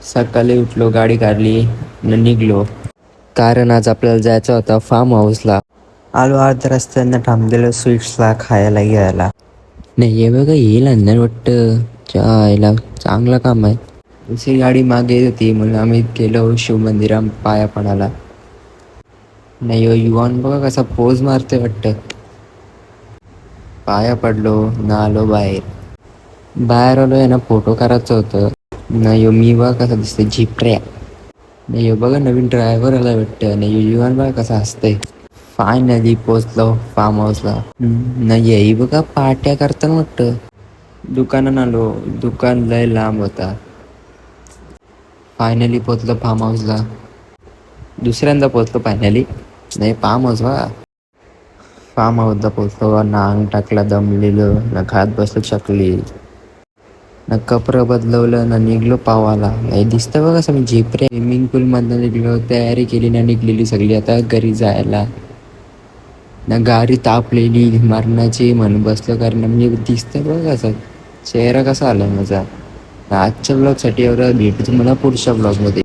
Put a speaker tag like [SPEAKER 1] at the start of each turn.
[SPEAKER 1] सकाळी उठलो, गाडी काढली न निघलो. कारण आज आपल्याला जायचं होतं फार्म हाऊसला. आलो अर्ध्या रस्त्यानं थांबलेलं स्वीट्सला खायला घ्यायला. नाही हे बघा हे लंडन वाटतं. आईला चांगलं काम आहे. दुसरी गाडी मागे येत होती म्हणून आम्ही गेलो शिवमंदिरात पाया पडायला. नाही हो युवान बघा कसा पोज मारते वाटतं. पाया पडलो न आलो बाहेर. बाहेर आलो आहे ना, फोटो करायचं होतं. नाही हो मी बघा कसा दिसतोय झिपऱ्या. नाही हो बघा नवीन ड्रायव्हर आला वाटतं. नाही युवान बघा कसा हसतंय. फायनली पोचलो फार्म हाऊसला. नाही ही बघा पार्ट्या करताना वाटतं. दुकानात आलो, दुकान लय लांब होता. फायनली पोचलो फार्म हाऊसला. दुसऱ्यांदा पोचलो फायनली. नाही फार्म हाऊस बघा. फार्म हाऊसला पोचलो ना, अंग टाकला दमलेलं ना, खात बसलो चकली ना, कपडं बदलवलं ना, निघलो पावाला. हे दिसतं बघा सगळं झेपरे. स्विमिंग पूलमधनं निघलो, तयारी केली ना, निघलेली सगळी आता घरी जायला ना. गाडी तापलेली मरणाची म्हणून बसलो, कारण म्हणजे दिसतं बघा कसं चेहरा कसा आला माझा. आजच्या ब्लॉगसाठी एवढं भेटू तुम्हाला पुढच्या ब्लॉगमध्ये.